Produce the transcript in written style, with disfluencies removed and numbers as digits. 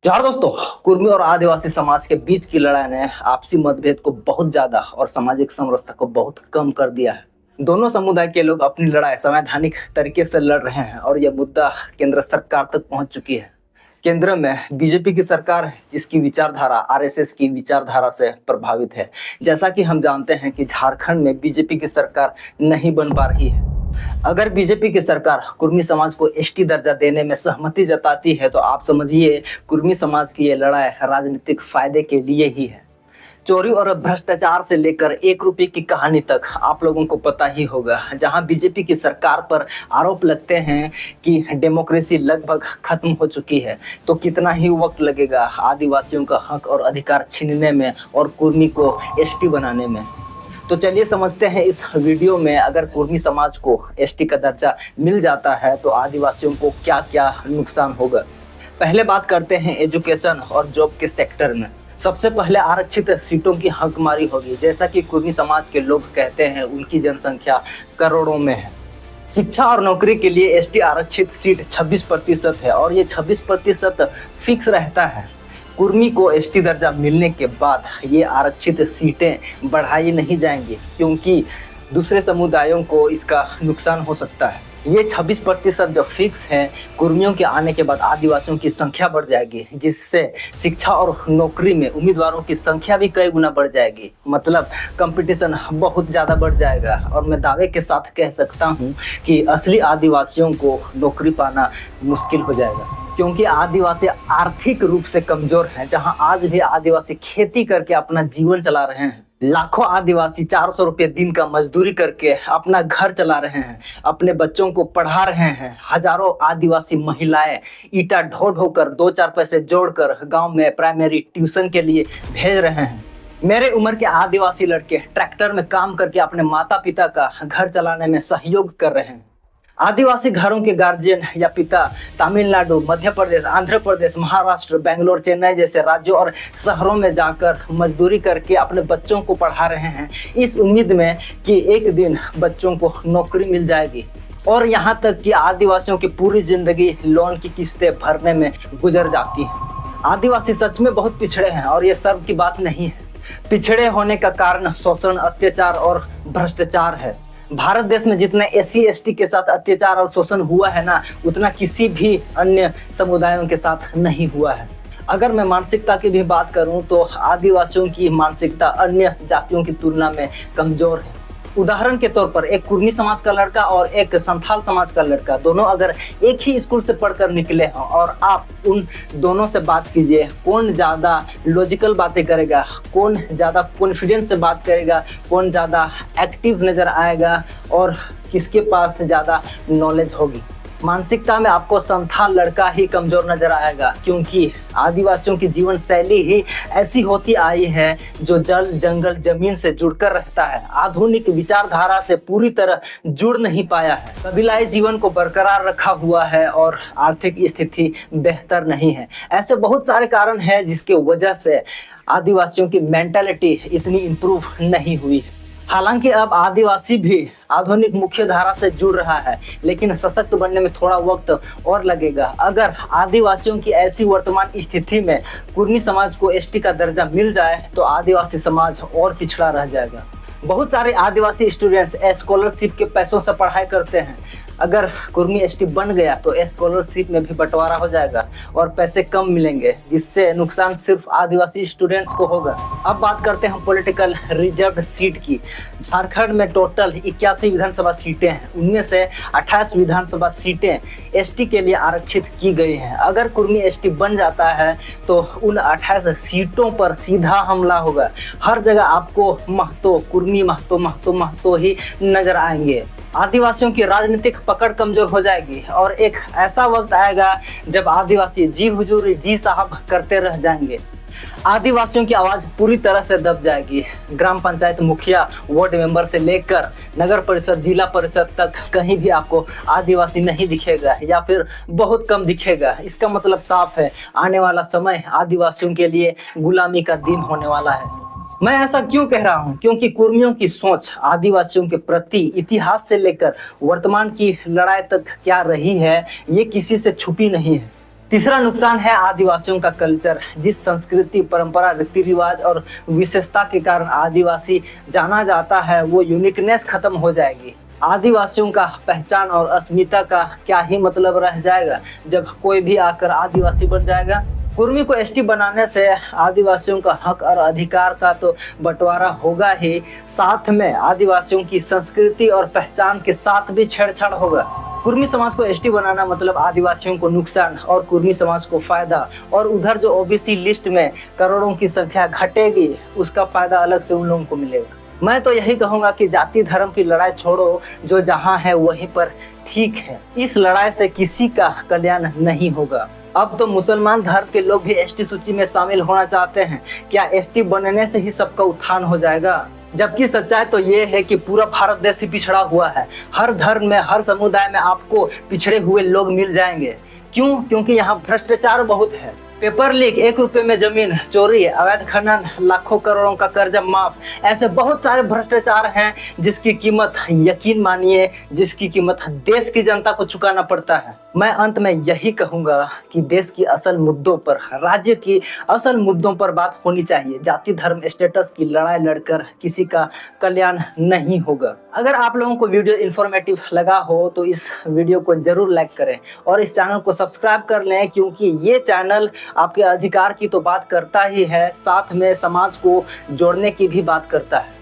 जहाँ दोस्तों, कुर्मी और आदिवासी समाज के बीच की लड़ाई ने आपसी मतभेद को बहुत ज्यादा और सामाजिक समरसता को बहुत कम कर दिया है। दोनों समुदाय के लोग अपनी लड़ाई संवैधानिक तरीके से लड़ रहे हैं और यह मुद्दा केंद्र सरकार तक पहुंच चुकी है। केंद्र में बीजेपी की सरकार है, जिसकी विचारधारा आरएसएस की विचारधारा से प्रभावित है। जैसा कि हम जानते हैं कि झारखंड में बीजेपी की सरकार नहीं बन पा रही है। अगर बीजेपी की सरकार कुर्मी समाज को एसटी दर्जा देने में सहमति जताती है तो आप समझिए कुर्मी समाज की ये लड़ाई राजनीतिक फायदे के लिए ही है। चोरी और भ्रष्टाचार से लेकर 1 रुपए की कहानी तक आप लोगों को पता ही होगा। जहां बीजेपी की सरकार पर आरोप लगते हैं कि डेमोक्रेसी लगभग खत्म हो चुकी है, तो कितना ही वक्त लगेगा आदिवासियों का हक और अधिकार छीनने में और कुर्मी को एसटी बनाने में। तो चलिए समझते हैं इस वीडियो में, अगर कुर्मी समाज को एसटी का दर्जा मिल जाता है तो आदिवासियों को क्या क्या नुकसान होगा। पहले बात करते हैं एजुकेशन और जॉब के सेक्टर में। सबसे पहले आरक्षित सीटों की हकमारी होगी। जैसा कि कुर्मी समाज के लोग कहते हैं, उनकी जनसंख्या करोड़ों में है। शिक्षा और नौकरी के लिए एसटी आरक्षित सीट 26% है और ये 26% फिक्स रहता है। कुर्मी को एसटी दर्जा मिलने के बाद ये आरक्षित सीटें बढ़ाई नहीं जाएंगी, क्योंकि दूसरे समुदायों को इसका नुकसान हो सकता है। ये 26% जो फिक्स है, कुर्मियों के आने के बाद आदिवासियों की संख्या बढ़ जाएगी, जिससे शिक्षा और नौकरी में उम्मीदवारों की संख्या भी कई गुना बढ़ जाएगी। मतलब कंपटीशन बहुत ज़्यादा बढ़ जाएगा और मैं दावे के साथ कह सकता हूँ कि असली आदिवासियों को नौकरी पाना मुश्किल हो जाएगा, क्योंकि आदिवासी आर्थिक रूप से कमजोर हैं। जहां आज भी आदिवासी खेती करके अपना जीवन चला रहे हैं। लाखों आदिवासी 400 रुपये दिन का मजदूरी करके अपना घर चला रहे हैं, अपने बच्चों को पढ़ा रहे हैं। हजारों आदिवासी महिलाएं ईटा ढो ढो कर 2-4 पैसे जोड़कर गांव में प्राइमरी ट्यूशन के लिए भेज रहे हैं। मेरे उम्र के आदिवासी लड़के ट्रैक्टर में काम करके अपने माता पिता का घर चलाने में सहयोग कर रहे हैं। आदिवासी घरों के गार्जियन या पिता तमिलनाडु, मध्य प्रदेश, आंध्र प्रदेश, महाराष्ट्र, बेंगलोर, चेन्नई जैसे राज्यों और शहरों में जाकर मजदूरी करके अपने बच्चों को पढ़ा रहे हैं, इस उम्मीद में कि एक दिन बच्चों को नौकरी मिल जाएगी। और यहाँ तक कि आदिवासियों की पूरी जिंदगी लोन की किस्तें भरने में गुजर जाती है। आदिवासी सच में बहुत पिछड़े हैं और ये सर्व की बात नहीं है। पिछड़े होने का कारण शोषण, अत्याचार और भ्रष्टाचार है। भारत देश में जितना एससी एसटी के साथ अत्याचार और शोषण हुआ है ना, उतना किसी भी अन्य समुदायों के साथ नहीं हुआ है। अगर मैं मानसिकता की भी बात करूं तो आदिवासियों की मानसिकता अन्य जातियों की तुलना में कमजोर है। उदाहरण के तौर पर एक कुर्मी समाज का लड़का और एक संथाल समाज का लड़का, दोनों अगर एक ही स्कूल से पढ़कर निकले हों और आप उन दोनों से बात कीजिए, कौन ज़्यादा लॉजिकल बातें करेगा, कौन ज़्यादा कॉन्फिडेंस से बात करेगा, कौन ज़्यादा एक्टिव नज़र आएगा और किसके पास ज़्यादा नॉलेज होगी। मानसिकता में आपको संथाल लड़का ही कमजोर नजर आएगा, क्योंकि आदिवासियों की जीवन शैली ही ऐसी होती आई है जो जल, जंगल, जमीन से जुड़कर रहता है। आधुनिक विचारधारा से पूरी तरह जुड़ नहीं पाया है। कबीलाई जीवन को बरकरार रखा हुआ है और आर्थिक स्थिति बेहतर नहीं है। ऐसे बहुत सारे कारण हैं जिसके वजह से आदिवासियों की मेंटालिटी इतनी इम्प्रूव नहीं हुई है। हालांकि अब आदिवासी भी आधुनिक मुख्य धारा से जुड़ रहा है, लेकिन सशक्त बनने में थोड़ा वक्त और लगेगा। अगर आदिवासियों की ऐसी वर्तमान स्थिति में कुर्मी समाज को एसटी का दर्जा मिल जाए तो आदिवासी समाज और पिछड़ा रह जाएगा। बहुत सारे आदिवासी स्टूडेंट्स स्कॉलरशिप के पैसों से पढ़ाई करते हैं। अगर कुर्मी एसटी बन गया तो स्कॉलरशिप में भी बंटवारा हो जाएगा और पैसे कम मिलेंगे, जिससे नुकसान सिर्फ आदिवासी स्टूडेंट्स को होगा। अब बात करते हैं पॉलिटिकल रिजर्व सीट की। झारखंड में टोटल 81 विधानसभा सीटें हैं, उनमें से 28 विधानसभा सीटें एसटी के लिए आरक्षित की गई हैं। अगर कुर्मी एसटी बन जाता है तो उन 28 सीटों पर सीधा हमला होगा। हर जगह आपको महतो, कुर्मी महतो, महतो महतो ही नजर आएंगे। आदिवासियों की राजनीतिक पकड़ कमजोर हो जाएगी और एक ऐसा वक्त आएगा जब आदिवासी जी हुजूर, जी साहब करते रह जाएंगे। आदिवासियों की आवाज पूरी तरह से दब जाएगी। ग्राम पंचायत मुखिया, वार्ड मेंबर से लेकर नगर परिषद, जिला परिषद तक कहीं भी आपको आदिवासी नहीं दिखेगा या फिर बहुत कम दिखेगा। इसका मतलब साफ है, आने वाला समय आदिवासियों के लिए गुलामी का दिन होने वाला है। मैं ऐसा क्यों कह रहा हूं? क्योंकि कुर्मियों की सोच आदिवासियों के प्रति इतिहास से लेकर वर्तमान की लड़ाई तक क्या रही है, ये किसी से छुपी नहीं है। तीसरा नुकसान है आदिवासियों का कल्चर। जिस संस्कृति, परंपरा, रीति रिवाज और विशेषता के कारण आदिवासी जाना जाता है, वो यूनिकनेस खत्म हो जाएगी। आदिवासियों का पहचान और अस्मिता का क्या ही मतलब रह जाएगा जब कोई भी आकर आदिवासी बन जाएगा। कुर्मी को एसटी बनाने से आदिवासियों का हक और अधिकार का तो बंटवारा होगा ही, साथ में आदिवासियों की संस्कृति और पहचान के साथ भी छेड़छाड़ होगा। कुर्मी समाज को एसटी बनाना मतलब आदिवासियों को नुकसान और कुर्मी समाज को फायदा, और उधर जो ओबीसी लिस्ट में करोड़ों की संख्या घटेगी, उसका फायदा अलग से उन लोगों को मिलेगा। मैं तो यही कहूंगा कि जाति धर्म की लड़ाई छोड़ो, जो जहां है वहीं पर ठीक है। इस लड़ाई से किसी का कल्याण नहीं होगा। अब तो मुसलमान धर्म के लोग भी एसटी सूची में शामिल होना चाहते हैं। क्या एसटी बनने से ही सबका उत्थान हो जाएगा? जबकि सच्चाई तो ये है कि पूरा भारत देश ही पिछड़ा हुआ है। हर धर्म में, हर समुदाय में आपको पिछड़े हुए लोग मिल जाएंगे। क्यों? क्योंकि यहाँ भ्रष्टाचार बहुत है। पेपर लीक, 1 रुपए में जमीन चोरी, अवैध खनन, लाखों करोड़ों का कर्जा माफ, ऐसे बहुत सारे भ्रष्टाचार हैं जिसकी कीमत, यकीन मानिए, जिसकी कीमत देश की जनता को चुकाना पड़ता है। मैं अंत में यही कहूंगा कि देश की असल मुद्दों पर, राज्य की असल मुद्दों पर बात होनी चाहिए। जाति धर्म स्टेटस की लड़ाई लड़कर किसी का कल्याण नहीं होगा। अगर आप लोगों को वीडियो इन्फॉर्मेटिव लगा हो तो इस वीडियो को जरूर लाइक करें और इस चैनल को सब्सक्राइब कर लें, क्योंकि ये चैनल आपके अधिकार की तो बात करता ही है, साथ में समाज को जोड़ने की भी बात करता है।